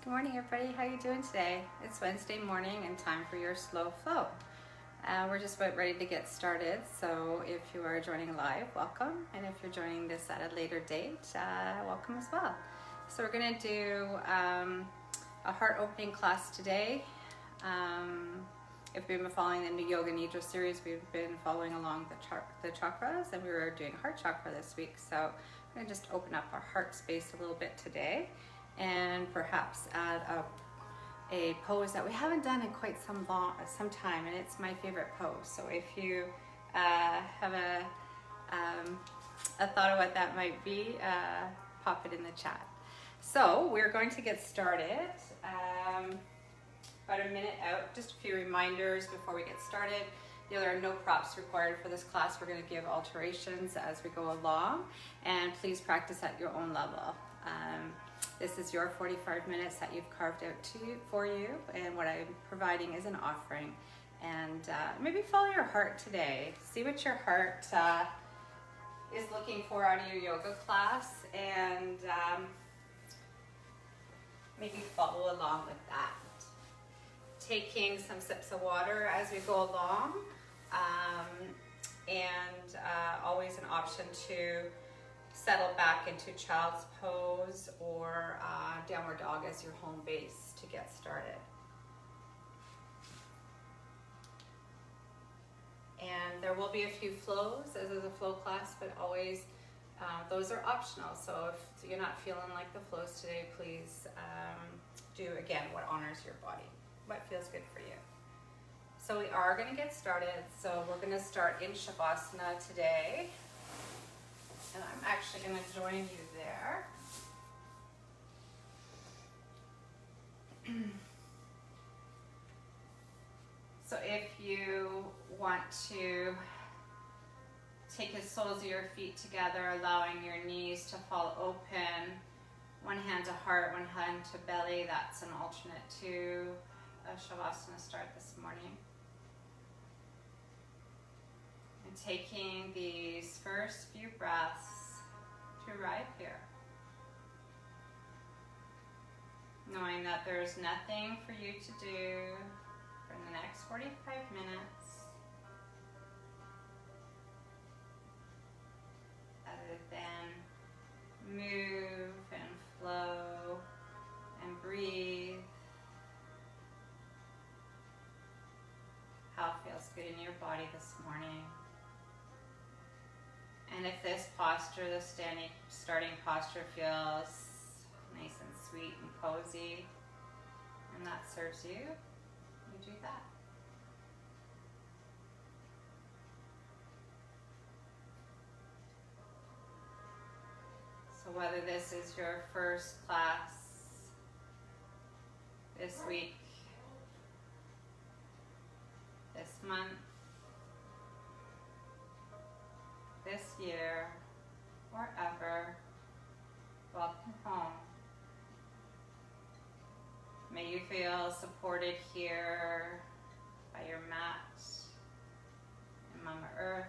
Good morning, everybody. How you doing today? It's Wednesday morning and time for your slow flow. We're just about ready to get started, so if you are joining live, welcome, and if you're joining this at a later date, welcome as well. So we're going to do a heart opening class today. If we've been following the new Yoga Nidra series, we've been following along the chakras, and we were doing heart chakra this week. So I'm going to just open up our heart space a little bit today, and perhaps add a pose that we haven't done in quite some time, and it's my favorite pose. So if you have a thought of what that might be, pop it in the chat. So we're going to get started. About a minute out, just a few reminders before we get started. There are no props required for this class. We're going to give alterations as we go along, and please practice at your own level. This is your 45 minutes that you've carved out for you, and what I'm providing is an offering. And maybe follow your heart today. See what your heart is looking for out of your yoga class, and maybe follow along with that. Taking some sips of water as we go along, and always an option to settle back into child's pose or downward dog as your home base to get started. And there will be a few flows, as is a flow class, but always those are optional. So if you're not feeling like the flows today, please do again what honors your body, what feels good for you. So we are going to get started. So we're going to start in Shavasana today. And I'm actually going to join you there. So if you want to take the soles of your feet together, allowing your knees to fall open, one hand to heart, one hand to belly, that's an alternate to a Shavasana start this morning. And taking these first few breaths to arrive here. Knowing that there's nothing for you to do for the next 45 minutes other than move and flow and breathe. How feels good in your body this morning. And if this posture, the starting posture, feels nice and sweet and cozy, and that serves you, you do that. So whether this is your first class this week, this month, this year, or ever, welcome home. May you feel supported here by your mat and Mama Earth,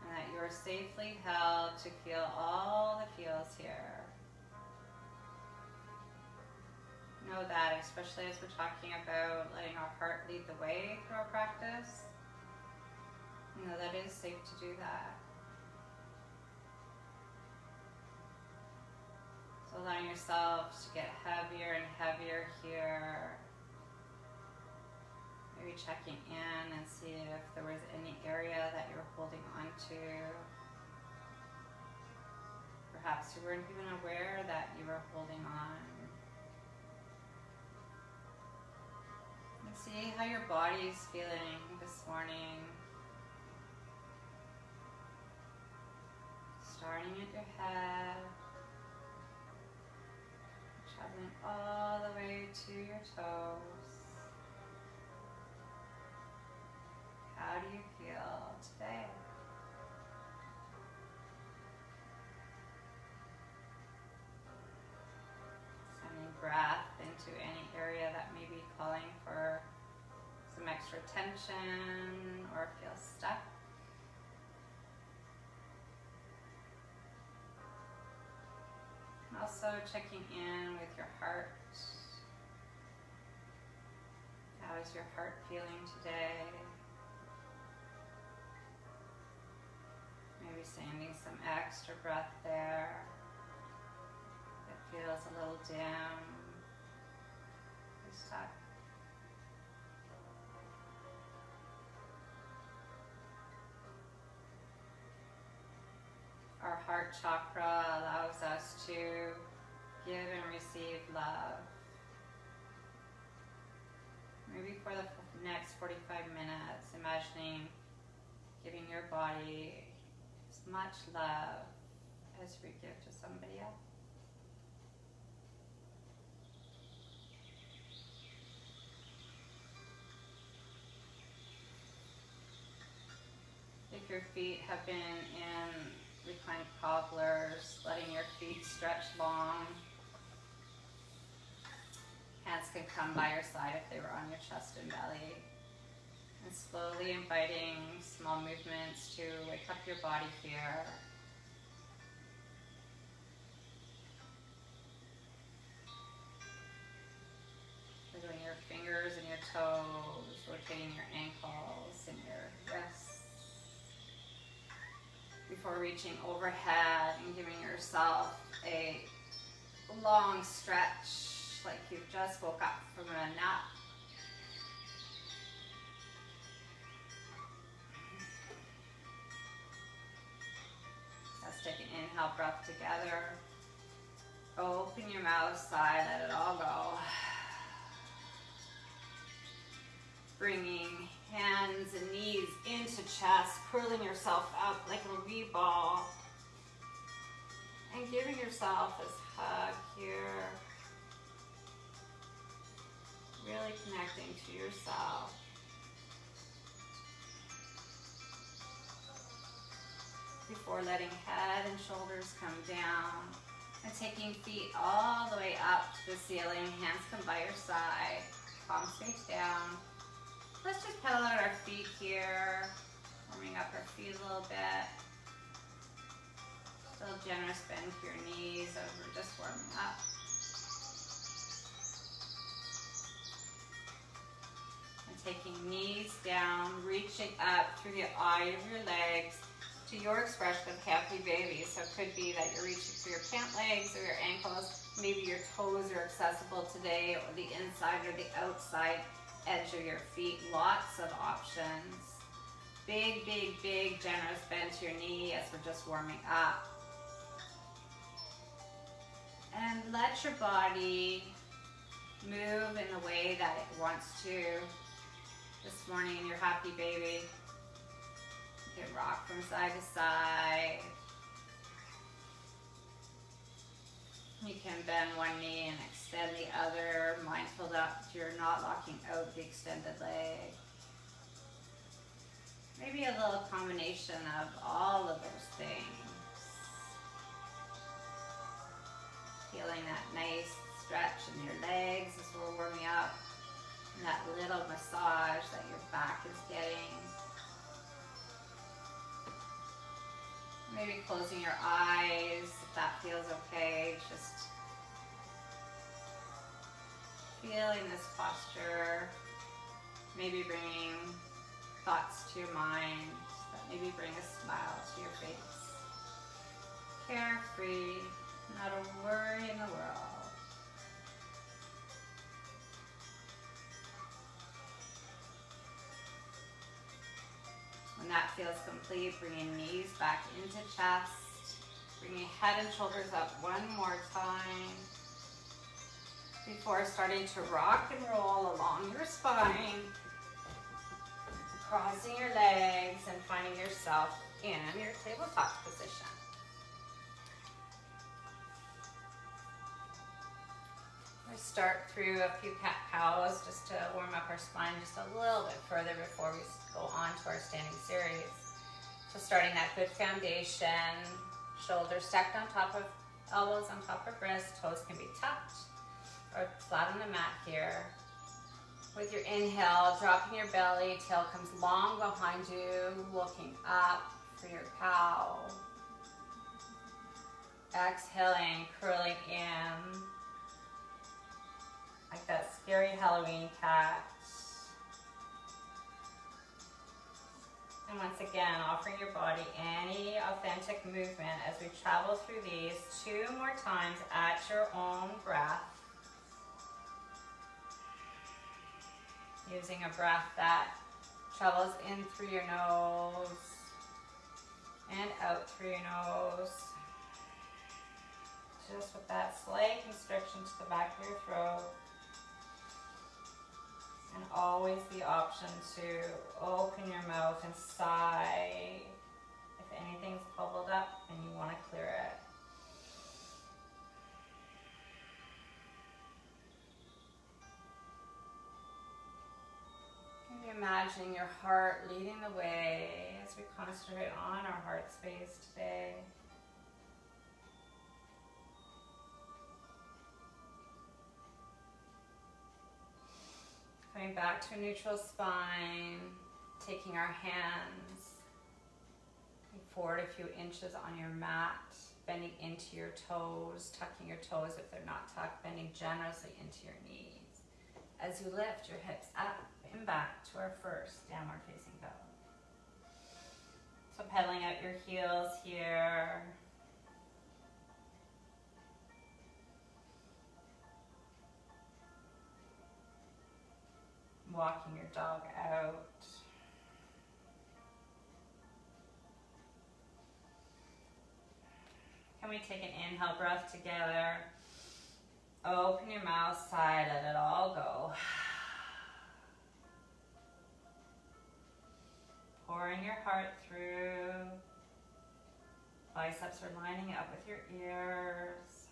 and that you are safely held to feel all the feels here. Know that, especially as we're talking about letting our heart lead the way through our practice, you know that it is safe to do that. So allowing yourself to get heavier and heavier here. Maybe checking in and see if there was any area that you were holding on to. Perhaps you weren't even aware that you were holding on. And see how your body is feeling this morning. Starting at your head, traveling all the way to your toes. How do you feel today? Sending breath into any area that may be calling for some extra tension or feels stuck. Also checking in with your heart. How is your heart feeling today? Maybe sending some extra breath there. It feels a little dim. Just tuck. Our heart chakra allows us to give and receive love. Maybe for the next 45 minutes, imagining giving your body as much love as we give to somebody else. If your feet have been in reclined cobblers, letting your feet stretch long. Hands can come by your side if they were on your chest and belly. And slowly inviting small movements to wake up your body here. Wiggling your fingers and your toes, rotating your ankles and your wrists. Before reaching overhead and giving yourself a long stretch like you've just woke up from a nap. Let's take an inhale breath together. Open your mouth, sigh, let it all go. Bringing hands and knees into chest, curling yourself up like a wee ball. And giving yourself this hug here. Really connecting to yourself. Before letting head and shoulders come down. And taking feet all the way up to the ceiling. Hands come by your side. Palms face down. Let's just pedal out our feet here, warming up our feet a little bit. Still generous bend to your knees as we're just warming up. And taking knees down, reaching up through the eye of your legs to your expression of happy baby. So it could be that you're reaching for your pant legs or your ankles. Maybe your toes are accessible today, or the inside or the outside edge of your feet. Lots of options. Big, big, big generous bend to your knee as we're just warming up. And let your body move in the way that it wants to. This morning in your happy baby, you can rock from side to side. You can bend one knee and extend the other, mindful that you're not locking out the extended leg. Maybe a little combination of all of those things. Feeling that nice stretch in your legs as we're warming up, and that little massage that your back is getting. Maybe closing your eyes if that feels okay. Just feeling this posture. Maybe bringing thoughts to your mind that maybe bring a smile to your face. Carefree, not a worry in the world. When that feels complete, bringing knees back into chest, bringing head and shoulders up one more time before starting to rock and roll along your spine, crossing your legs and finding yourself in your tabletop position. We'll start through a few cat-cows just to warm up our spine just a little bit further before we go on to our standing series. So starting that good foundation, shoulders stacked on top of elbows, on top of wrists, toes can be tucked or flat on the mat here. With your inhale, dropping your belly, tail comes long behind you, looking up for your cow. Exhaling, curling in like that scary Halloween cat. And once again, offering your body any authentic movement as we travel through these 2 more times at your own breath. Using a breath that travels in through your nose and out through your nose. Just with that slight constriction to the back of your throat. And always the option to open your mouth and sigh if anything's bubbled up and you want to clear it. Maybe imagining your heart leading the way as we concentrate on our heart space today. Coming back to a neutral spine, taking our hands forward a few inches on your mat, bending into your toes, tucking your toes if they're not tucked, bending generously into your knees. As you lift your hips up and back to our first downward facing dog. So pedaling out your heels here. Walking your dog out. Can we take an inhale breath together? Open your mouth, sigh, let it all go. Pouring your heart through. Biceps are lining up with your ears.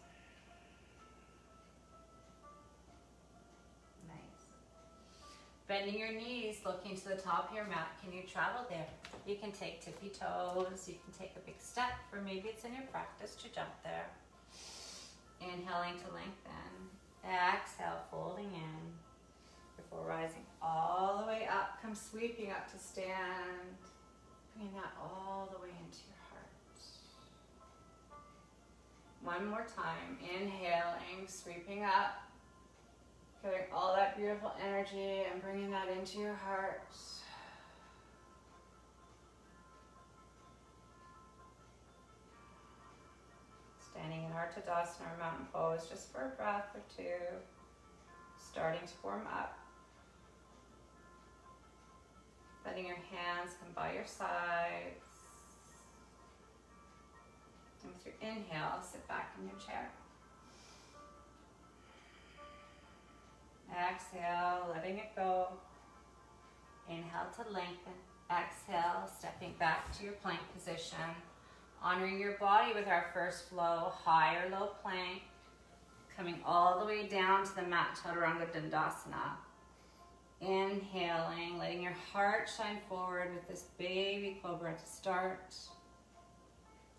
Bending your knees, looking to the top of your mat. Can you travel there? You can take tippy toes. You can take a big step, or maybe it's in your practice to jump there. Inhaling to lengthen. Exhale, folding in. Before rising all the way up, come sweeping up to stand. Bringing that all the way into your heart. One more time. Inhaling, sweeping up. Getting all that beautiful energy and bringing that into your heart. Standing in our Tadasana or mountain pose just for a breath or two. Starting to warm up. Letting your hands come by your sides. And with your inhale, sit back in your chair. Exhale, letting it go. Inhale to lengthen. Exhale, stepping back to your plank position. Honoring your body with our first flow, high or low plank. Coming all the way down to the mat, Chaturanga Dandasana. Inhaling, letting your heart shine forward with this baby cobra to start.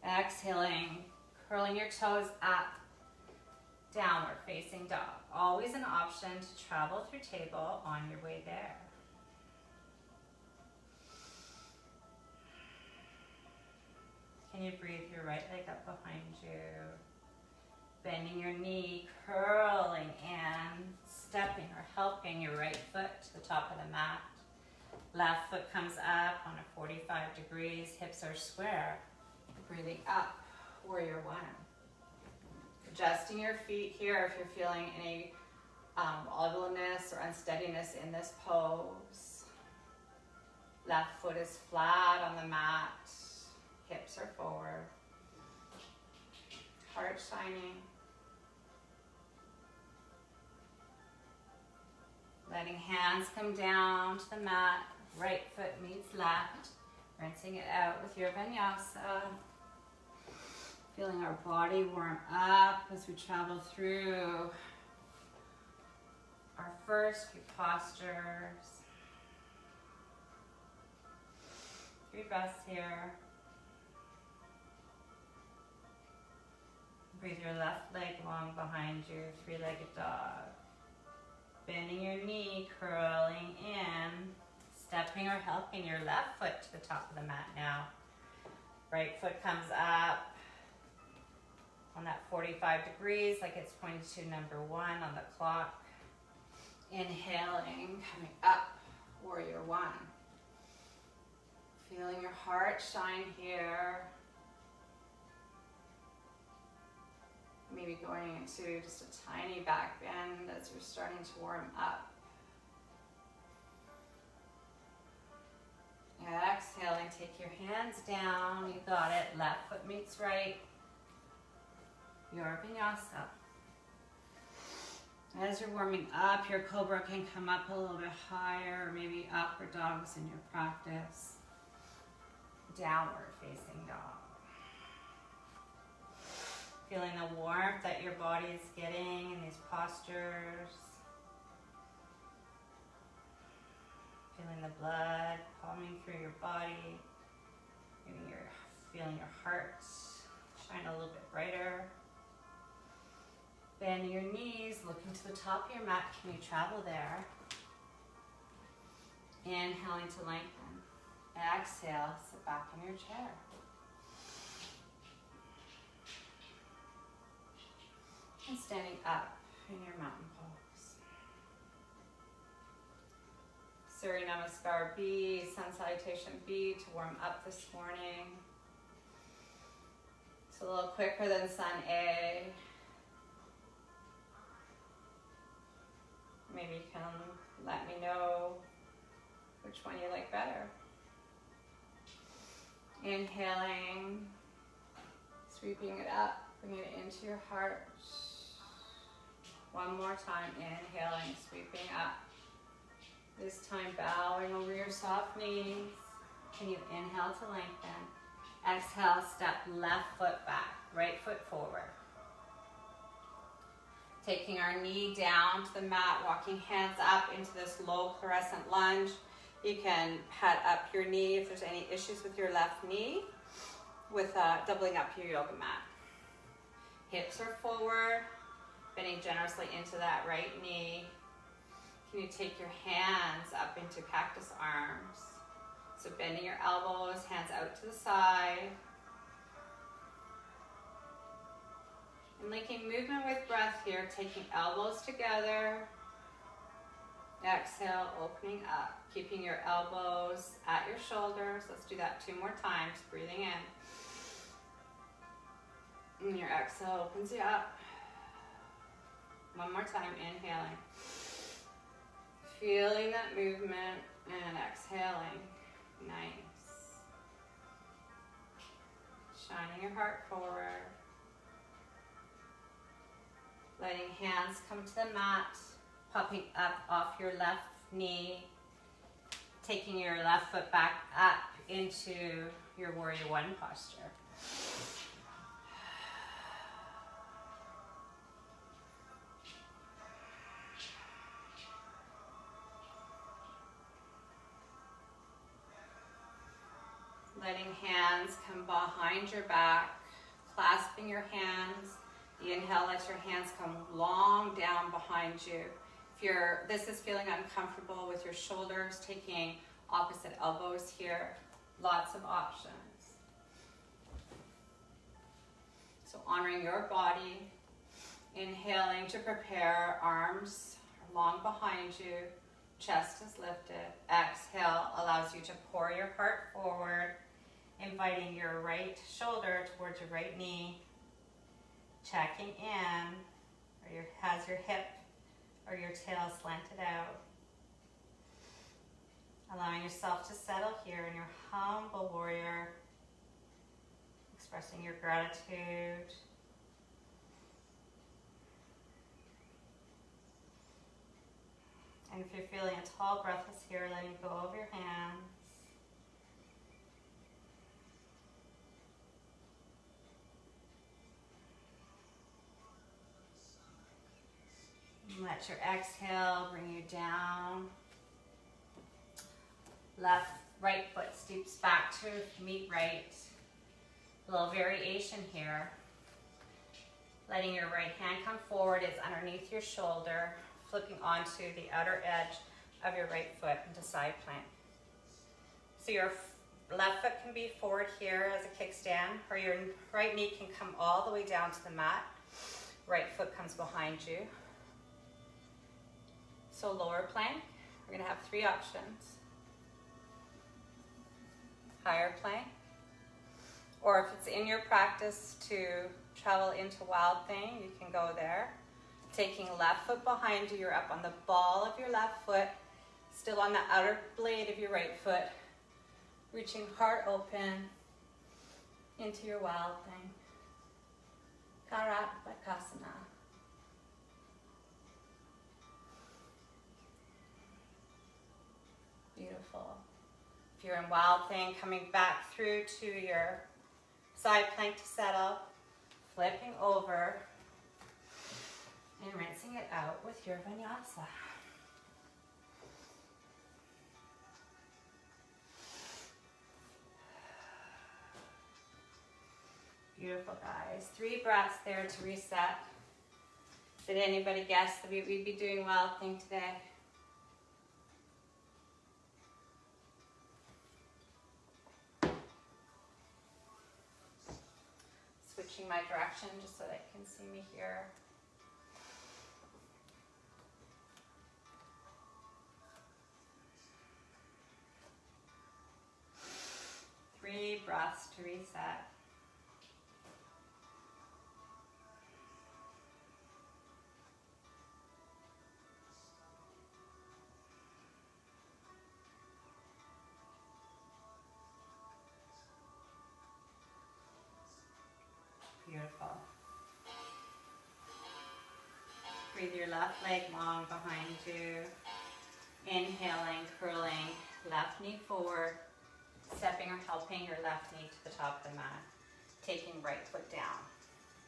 Exhaling, curling your toes up. Downward facing dog. Always an option to travel through table on your way there. Can you breathe your right leg up behind you? Bending your knee, curling in, stepping or helping your right foot to the top of the mat. Left foot comes up on a 45 degrees, hips are square. Breathing up, warrior one. Adjusting your feet here if you're feeling any oddness or unsteadiness in this pose. Left foot is flat on the mat. Hips are forward. Heart shining. Letting hands come down to the mat. Right foot meets left. Rinsing it out with your vinyasa. Feeling our body warm up as we travel through our first few postures. 3 breaths here. Breathe your left leg long behind you, 3-legged dog. Bending your knee, curling in, stepping or helping your left foot to the top of the mat now. Right foot comes up. on that 45 degrees, like it's pointed to number 1 on the clock. Inhaling, coming up, warrior 1. Feeling your heart shine here. Maybe going into just a tiny back bend as you're starting to warm up. Exhaling, take your hands down. You got it. Left foot meets right. Your vinyasa. As you're warming up, your cobra can come up a little bit higher, or maybe upward dogs in your practice. Downward facing dog. Feeling the warmth that your body is getting in these postures. Feeling the blood pumping through your body. Maybe you're feeling your heart shine a little bit brighter. Bend your knees, looking to the top of your mat. Can you travel there? Inhaling to lengthen. Exhale, sit back in your chair. And standing up in your mountain pose. Surya Namaskar B, Sun Salutation B to warm up this morning. It's a little quicker than Sun A. Maybe you can let me know which one you like better. Inhaling, sweeping it up, bringing it into your heart. One more time, inhaling, sweeping up. This time bowing over your soft knees. Can you inhale to lengthen? Exhale, step left foot back, right foot forward. Taking our knee down to the mat, walking hands up into this low fluorescent lunge. You can pat up your knee if there's any issues with your left knee with doubling up your yoga mat. Hips are forward, bending generously into that right knee. Can you take your hands up into Cactus Arms? So bending your elbows, hands out to the side. And linking movement with breath here, taking elbows together. Exhale, opening up, keeping your elbows at your shoulders. Let's do that 2 more times, breathing in. And your exhale opens you up. 1 more time, inhaling. Feeling that movement and exhaling. Nice. Shining your heart forward. Letting hands come to the mat, popping up off your left knee, taking your left foot back up into your warrior 1 posture. Letting hands come behind your back, clasping your hands. The inhale, let your hands come long down behind you. If this is feeling uncomfortable with your shoulders, taking opposite elbows here, lots of options. So honoring your body, inhaling to prepare, arms long behind you, chest is lifted. Exhale allows you to pour your heart forward, inviting your right shoulder towards your right knee, checking in, or has your hip or your tail slanted out. Allowing yourself to settle here in your humble warrior, expressing your gratitude. And if you're feeling a tall breath is here, letting go of your hands. Let your exhale bring you down. Right foot steeps back to meet right. A little variation here. Letting your right hand come forward, it's underneath your shoulder, flipping onto the outer edge of your right foot into side plank. So your left foot can be forward here as a kickstand, or your right knee can come all the way down to the mat. Right foot comes behind you. So lower plank, we're gonna have 3 options. Higher plank, or if it's in your practice to travel into Wild Thing, you can go there. Taking left foot behind you, you're up on the ball of your left foot, still on the outer blade of your right foot, reaching heart open into your Wild Thing. Karapakasana. Beautiful. If you're in Wild Thing, coming back through to your side plank to settle, flipping over, and rinsing it out with your vinyasa. Beautiful, guys. 3 breaths there to reset. Did anybody guess that we'd be doing Wild Thing today? Switching my direction just so they can see me here. Three breaths to reset. Beautiful. Breathe your left leg long behind you. Inhaling, curling, left knee forward, stepping or helping your left knee to the top of the mat. Taking right foot down.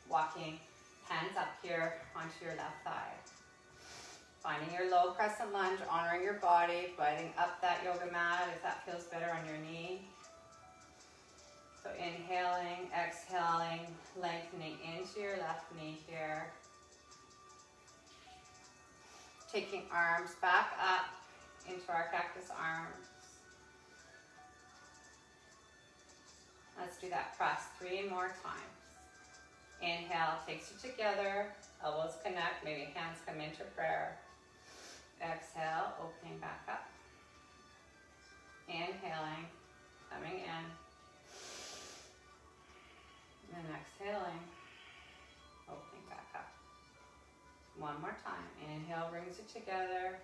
Walking hands up here onto your left thigh. Finding your low crescent lunge, honoring your body, gliding up that yoga mat if that feels better on your knee. So inhaling, exhaling, lengthening into your left knee here. Taking arms back up into our Cactus Arms. Let's do that press 3 more times. Inhale, takes you together, elbows connect, maybe hands come into prayer. Exhale, opening back up. Inhaling, coming in. And then exhaling, opening back up. One more time. Inhale brings you together.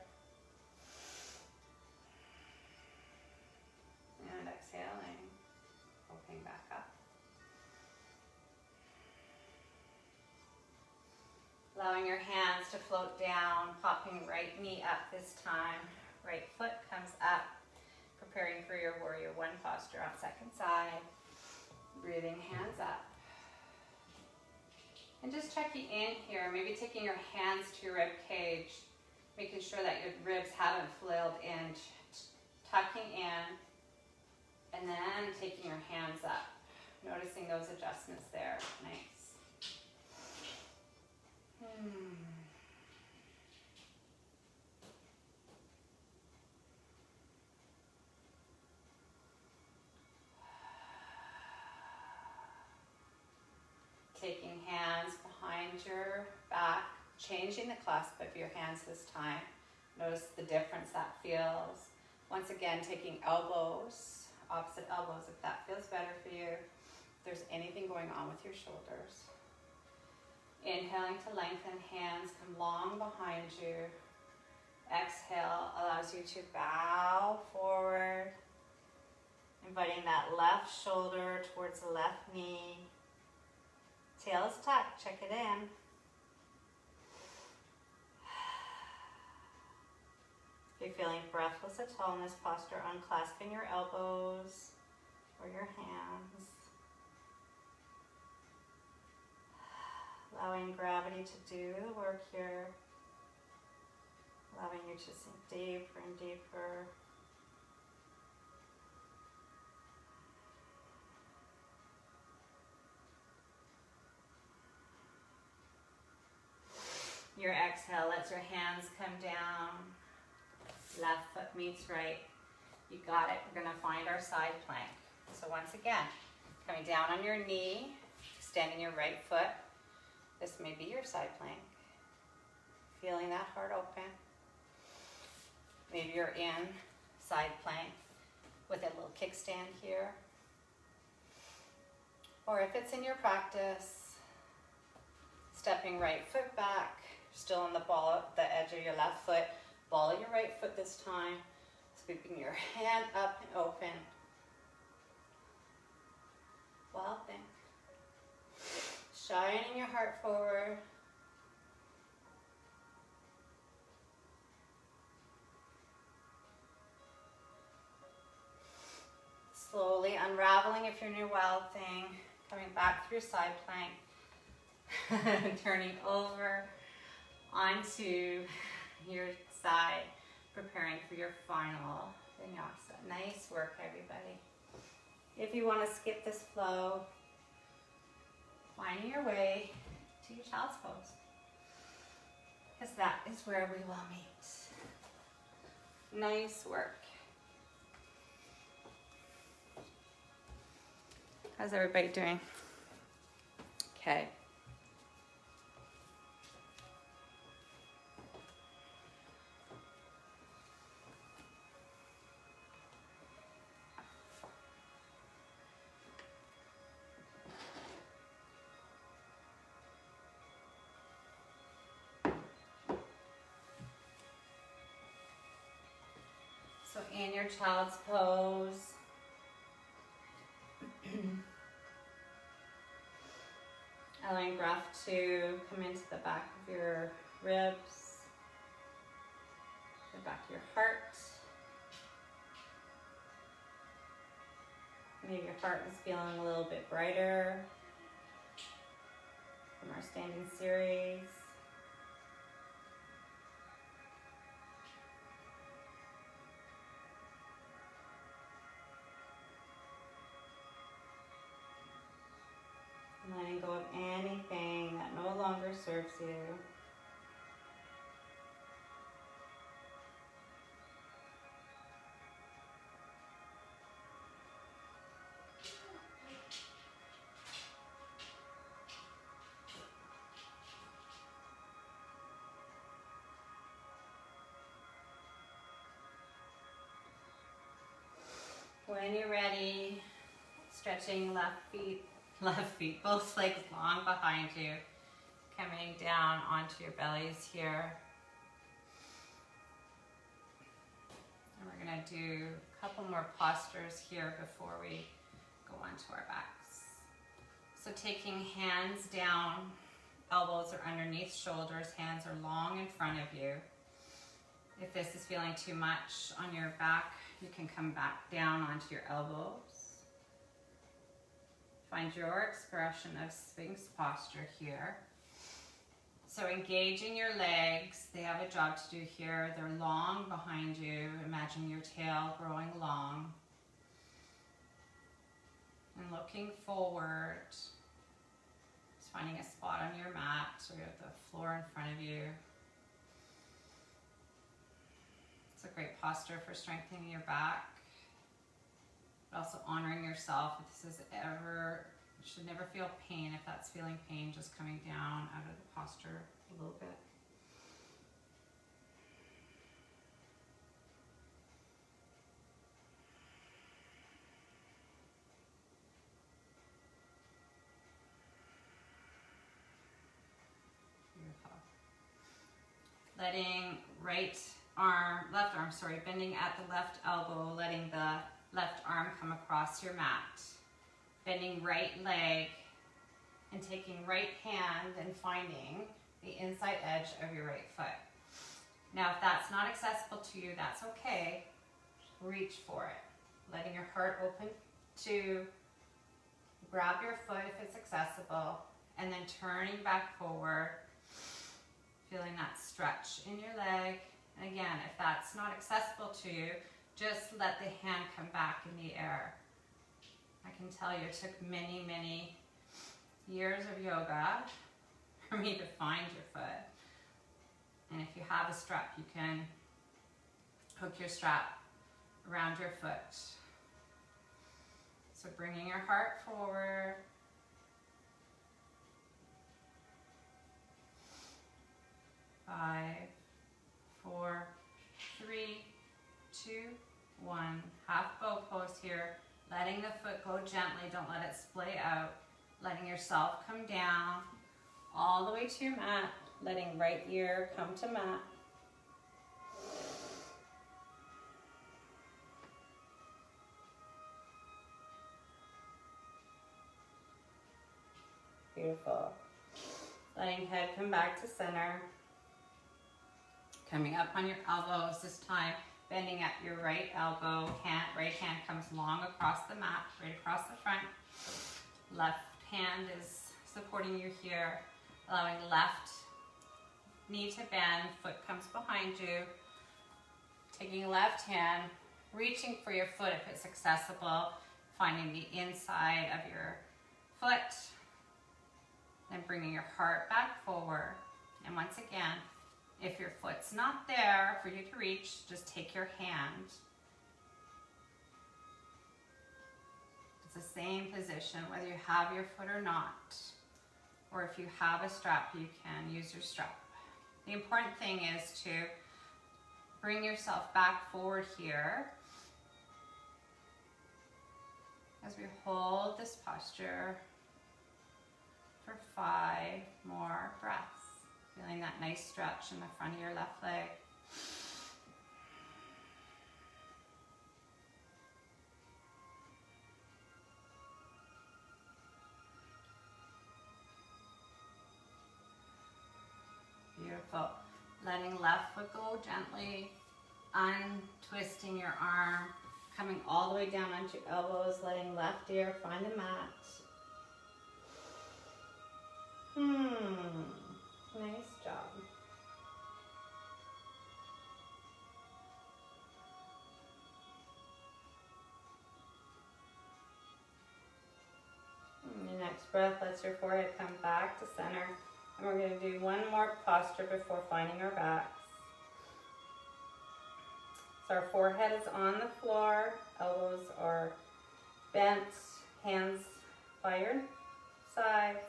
And exhaling, opening back up. Allowing your hands to float down, popping right knee up this time. Right foot comes up, preparing for your Warrior One posture on second side. Breathing hands up. And just checking in here, maybe taking your hands to your rib cage, making sure that your ribs haven't flailed in, tucking in, and then taking your hands up. Noticing those adjustments there. Nice. Taking hands behind your back, changing the clasp of your hands this time. Notice the difference that feels. Once again, taking elbows, opposite elbows if that feels better for you. If there's anything going on with your shoulders. Inhaling to lengthen, hands come long behind you. Exhale allows you to bow forward, inviting that left shoulder towards the left knee. Tail is tucked, check it in. If you're feeling breathless at all in this posture, unclasping your elbows or your hands. Allowing gravity to do the work here. Allowing you to sink deeper and deeper. Your exhale lets your hands come down. Left foot meets right. You got it. We're going to find our side plank. So once again, coming down on your knee, extending your right foot. This may be your side plank. Feeling that heart open. Maybe you're in side plank with a little kickstand here. Or if it's in your practice, stepping right foot back, still on the edge of your left foot, ball of your right foot this time, scooping your hand up and open. Wild thing. Shining your heart forward. Slowly unraveling if you're in your wild thing, coming back through side plank, turning over onto your side, preparing for your final vinyasa. Nice work, everybody. If you want to skip this flow, finding your way to your child's pose, because that is where we will meet. Nice work. How's everybody doing? Okay. So in your child's pose, allowing breath to come into the back of your ribs, the back of your heart. Maybe your heart is feeling a little bit brighter from our standing series. Letting go of anything that no longer serves you. When you're ready, stretching left feet, both legs long behind you, coming down onto your bellies here. And we're going to do a couple more postures here before we go onto our backs. So taking hands down, elbows are underneath shoulders, hands are long in front of you. If this is feeling too much on your back, you can come back down onto your elbows. Find your expression of Sphinx posture here. So engaging your legs, they have a job to do here. They're long behind you. Imagine your tail growing long. And looking forward, just finding a spot on your mat or the floor in front of you. It's a great posture for strengthening your back. But also honoring yourself. If this is ever, you should never feel pain. If that's feeling pain, just coming down out of the posture a little bit. Beautiful. Letting left arm, bending at the left elbow, letting the left arm come across your mat. Bending right leg and taking right hand and finding the inside edge of your right foot. Now, if that's not accessible to you, that's okay. Reach for it. Letting your heart open to grab your foot if it's accessible, and then turning back forward, feeling that stretch in your leg. And again, if that's not accessible to you, just let the hand come back in the air. I can tell you it took many, many years of yoga for me to find your foot. And if you have a strap, you can hook your strap around your foot. So bringing your heart forward. Five, four, three, two, one. Half bow pose here. Letting the foot go gently. Don't let it splay out. Letting yourself come down all the way to your mat. Letting right ear come to mat. Beautiful. Letting head come back to center. Coming up on your elbows this time. Bending at your right elbow. Right hand comes long across the mat, right across the front. Left hand is supporting you here. Allowing left knee to bend. Foot comes behind you. Taking left hand, reaching for your foot if it's accessible. Finding the inside of your foot. Then bringing your heart back forward. And once again, if your foot's not there for you to reach, just take your hand. It's the same position, whether you have your foot or not. Or if you have a strap, you can use your strap. The important thing is to bring yourself back forward here as we hold this posture for 5 more breaths. Feeling that nice stretch in the front of your left leg. Beautiful. Letting left foot go gently. Untwisting your arm. Coming all the way down onto your elbows. Letting left ear find the mat. Nice job. Your next breath lets your forehead come back to center. And we're going to do one more posture before finding our backs. So our forehead is on the floor. Elbows are bent. Hands by your sides.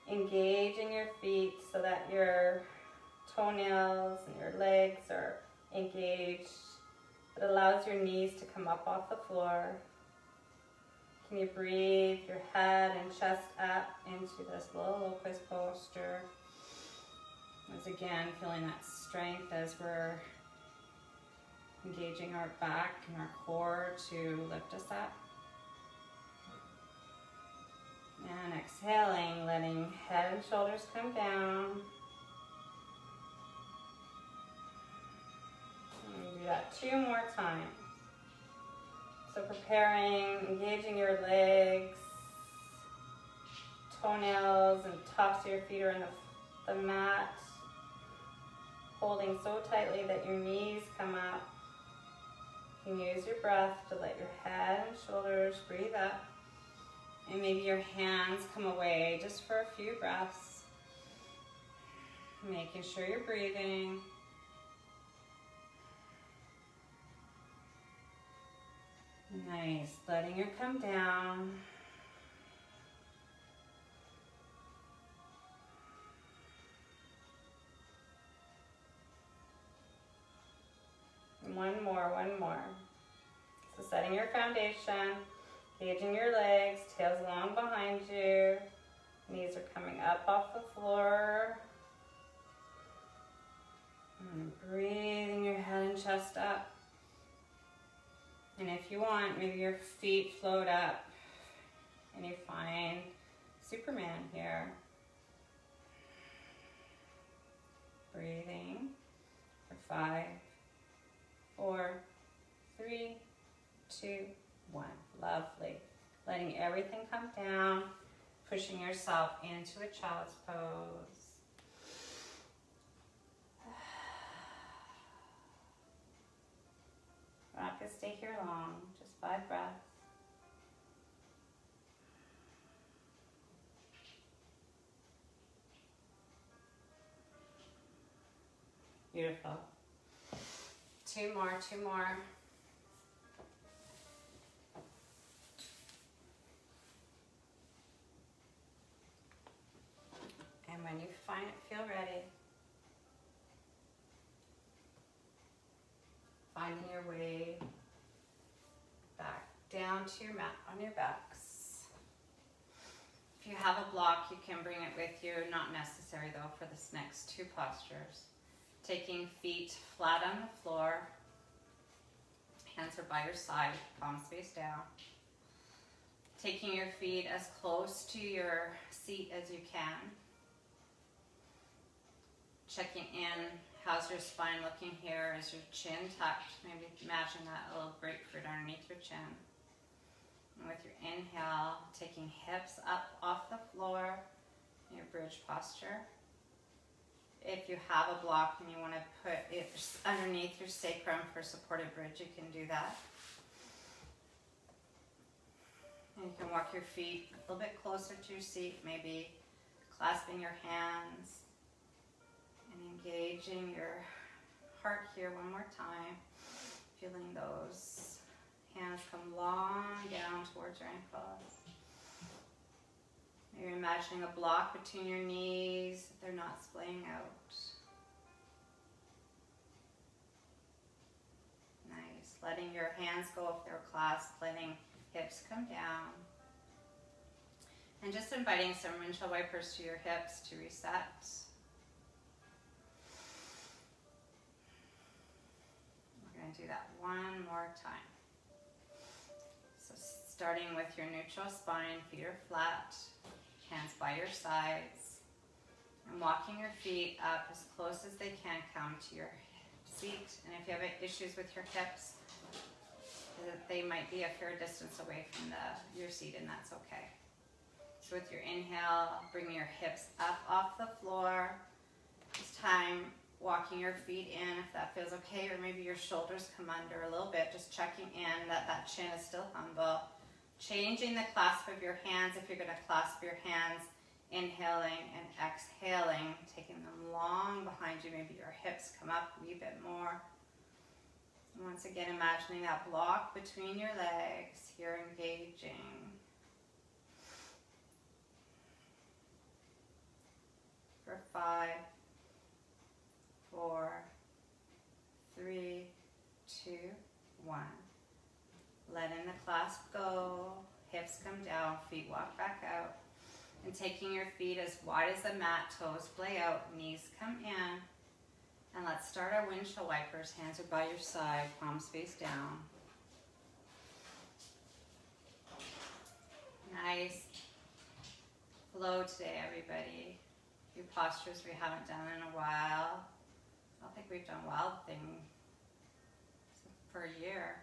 Engaging your feet so that your toenails and your legs are engaged. It allows your knees to come up off the floor. Can you breathe your head and chest up into this low locust posture? Once again, feeling that strength as we're engaging our back and our core to lift us up. And exhaling, letting head and shoulders come down. And do that 2 more times. So preparing, engaging your legs, toenails and tops of your feet are in the mat. Holding so tightly that your knees come up. You can use your breath to let your head and shoulders breathe up. And maybe your hands come away just for a few breaths. Making sure you're breathing. Nice. Letting it come down. And one more. So setting your foundation. Engaging your legs, tails long behind you. Knees are coming up off the floor. And breathing your head and chest up. And if you want, maybe your feet float up and you find Superman here. Breathing for 5, 4, 3, 2, 1. Lovely. Letting everything come down, pushing yourself into a child's pose. We're not going to stay here long, just 5 breaths. Beautiful. two more, two more. And when you feel ready, finding your way back down to your mat on your backs. If you have a block, you can bring it with you. Not necessary though for this next two postures. Taking feet flat on the floor. Hands are by your side, palms face down. Taking your feet as close to your seat as you can. Checking in, how's your spine looking here? Is your chin tucked? Maybe imagine that little grapefruit underneath your chin. And with your inhale, taking hips up off the floor, your bridge posture. If you have a block and you want to put it underneath your sacrum for supported bridge, you can do that. And you can walk your feet a little bit closer to your seat, maybe clasping your hands and engaging your heart here one more time. Feeling those hands come long down towards your ankles. You're imagining a block between your knees, they're not splaying out. Nice. Letting your hands go if they're clasped, letting hips come down. And just inviting some windshield wipers to your hips to reset. We're going to do that one more time. So starting with your neutral spine, feet are flat. Hands by your sides, and walking your feet up as close as they can come to your seat. And if you have issues with your hips, they might be a fair distance away from your seat, and that's okay. So with your inhale, bringing your hips up off the floor. This time, walking your feet in if that feels okay, or maybe your shoulders come under a little bit, just checking in that that chin is still humble. Changing the clasp of your hands if you're going to clasp your hands, inhaling and exhaling, taking them long behind you. Maybe your hips come up a wee bit more. And once again, imagining that block between your legs, here engaging. For 5, 4, 3, 2, 1. Letting the clasp go, hips come down, feet walk back out. And taking your feet as wide as the mat, toes splay out, knees come in. And let's start our windshield wipers. Hands are by your side, palms face down. Nice flow today, everybody. A few postures we haven't done in a while. I don't think we've done wild thing for a year.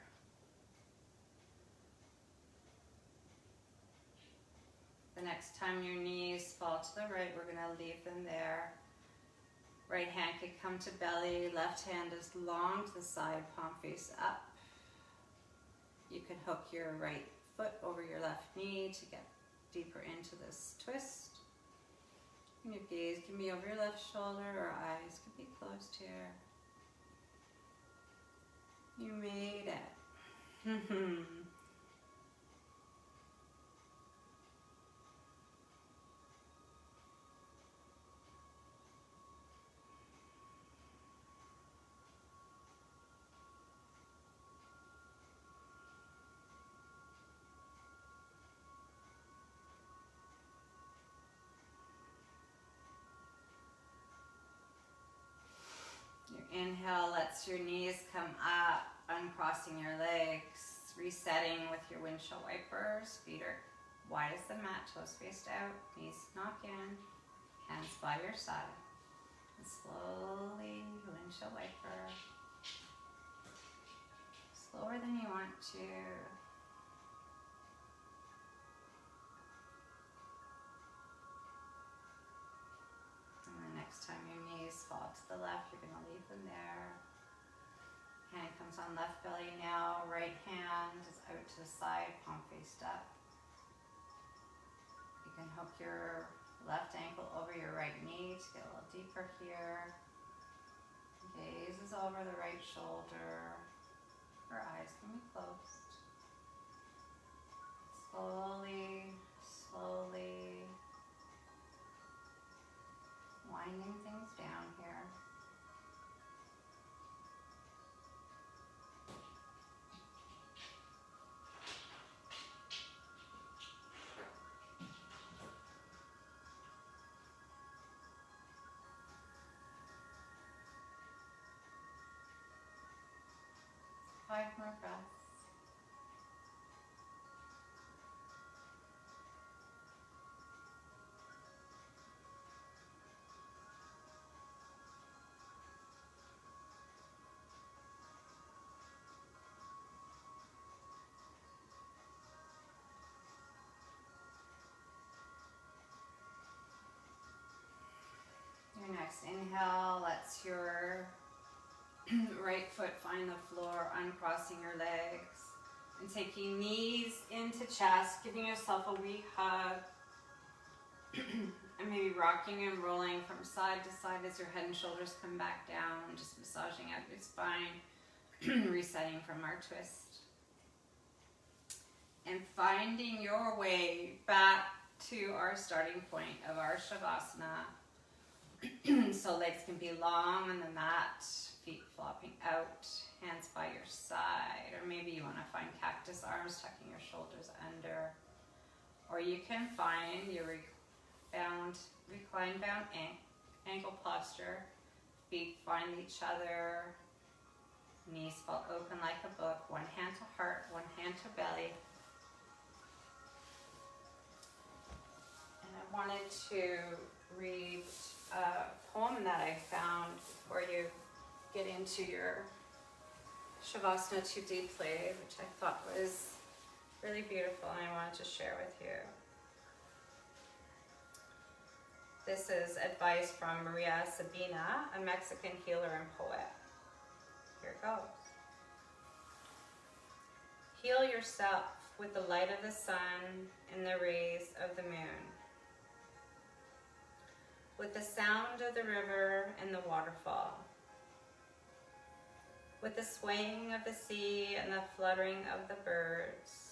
The next time your knees fall to the right, we're going to leave them there. Right hand can come to belly, left hand is long to the side, palm face up. You can hook your right foot over your left knee to get deeper into this twist. And your gaze can be over your left shoulder, or eyes can be closed here. You made it. Inhale lets your knees come up, uncrossing your legs, resetting with your windshield wipers. Feet are wide as the mat, toes faced out, knees knock in, hands by your side. And slowly, windshield wiper. Slower than you want to. Next time your knees fall to the left, you're going to leave them there. Hand comes on left belly now. Right hand is out to the side, palm faced up. You can hook your left ankle over your right knee to get a little deeper here. Gaze is over the right shoulder. Her eyes can be closed. Slowly, slowly winding things down here. Five more breaths. Your next inhale lets your right foot find the floor, uncrossing your legs and taking knees into chest, giving yourself a wee hug and maybe rocking and rolling from side to side as your head and shoulders come back down, just massaging out your spine, resetting from our twist. And finding your way back to our starting point of our Shavasana. So legs can be long on the mat, feet flopping out, hands by your side, or maybe you want to find cactus arms, tucking your shoulders under, or you can find your recline bound ankle posture, feet find each other, knees fall open like a book, one hand to heart, one hand to belly. And I wanted to read a poem that I found before you get into your Shavasana too deeply, which I thought was really beautiful and I wanted to share with you. This is advice from Maria Sabina, a Mexican healer and poet. Here it goes. Heal yourself with the light of the sun and the rays of the moon, with the sound of the river and the waterfall, with the swaying of the sea and the fluttering of the birds.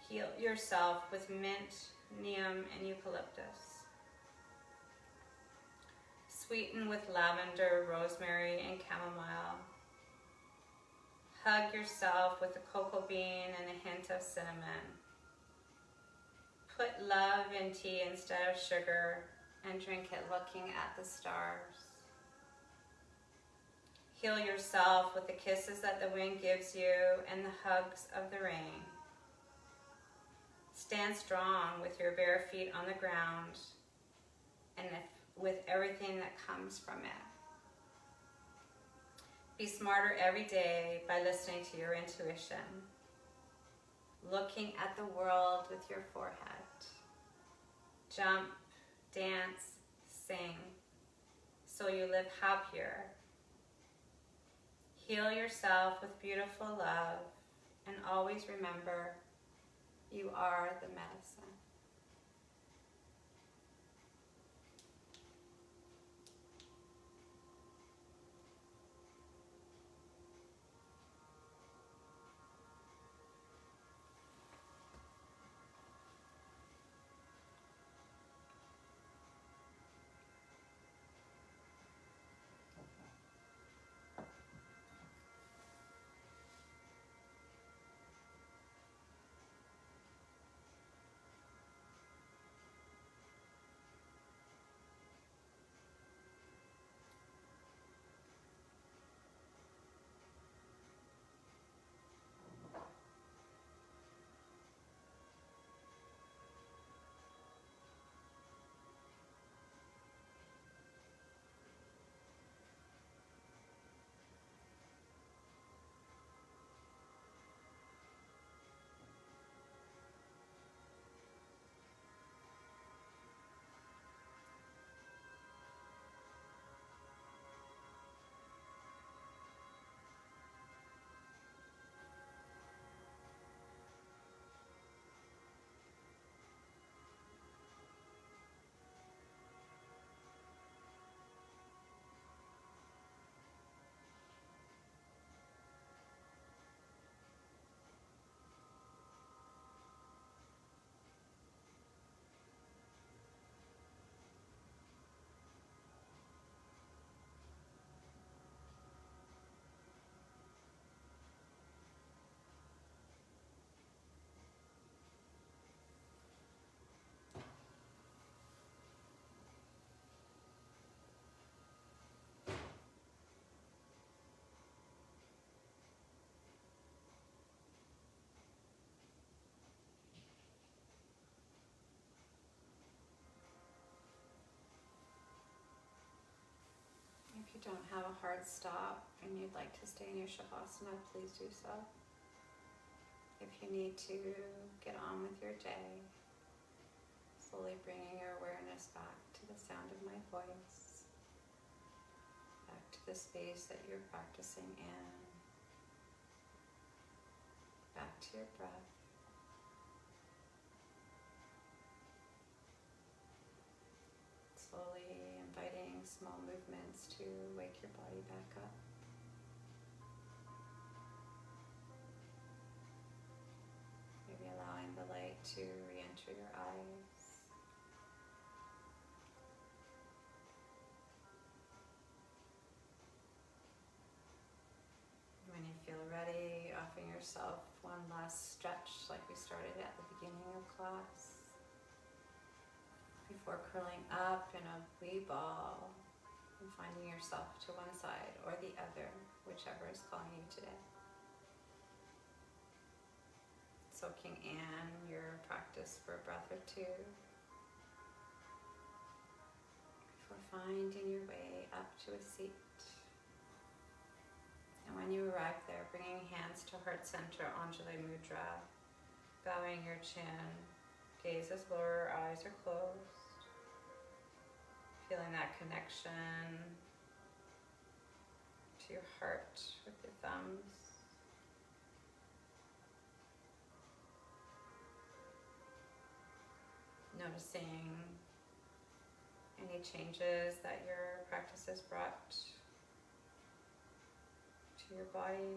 Heal yourself with mint, neem, and eucalyptus. Sweeten with lavender, rosemary, and chamomile. Hug yourself with a cocoa bean and a hint of cinnamon. Put love in tea instead of sugar and drink it looking at the stars. Heal yourself with the kisses that the wind gives you and the hugs of the rain. Stand strong with your bare feet on the ground and with everything that comes from it. Be smarter every day by listening to your intuition, looking at the world with your forehead. Jump, dance, sing, so you live happier. Heal yourself with beautiful love, and always remember, you are the medicine. don't have a hard stop and you'd like to stay in your Shavasana, please do so. If you need to get on with your day, slowly bringing your awareness back to the sound of my voice, back to the space that you're practicing in, back to your breath. Slowly inviting small movements to wake your body back up. Maybe allowing the light to re-enter your eyes. When you feel ready, offering yourself one last stretch like we started at the beginning of class. Before curling up in a wee ball and finding yourself to one side or the other, whichever is calling you today. Soaking in your practice for a breath or two before finding your way up to a seat. And when you arrive there, bringing hands to heart center, Anjali Mudra, bowing your chin, gaze is lower, eyes are closed. Feeling that connection to your heart with your thumbs. Noticing any changes that your practice has brought to your body,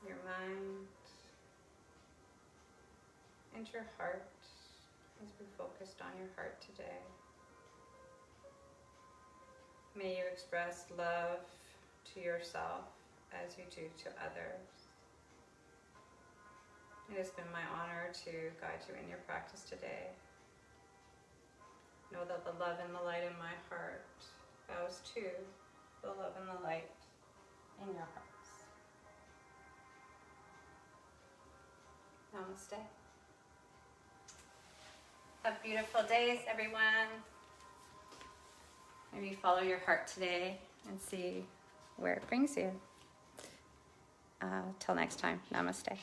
your mind, and your heart as we focused on your heart today. May you express love to yourself as you do to others. It has been my honor to guide you in your practice today. Know that the love and the light in my heart bows to the love and the light in your hearts. Namaste. Have beautiful days, everyone. Maybe follow your heart today and see where it brings you. Till next time, namaste.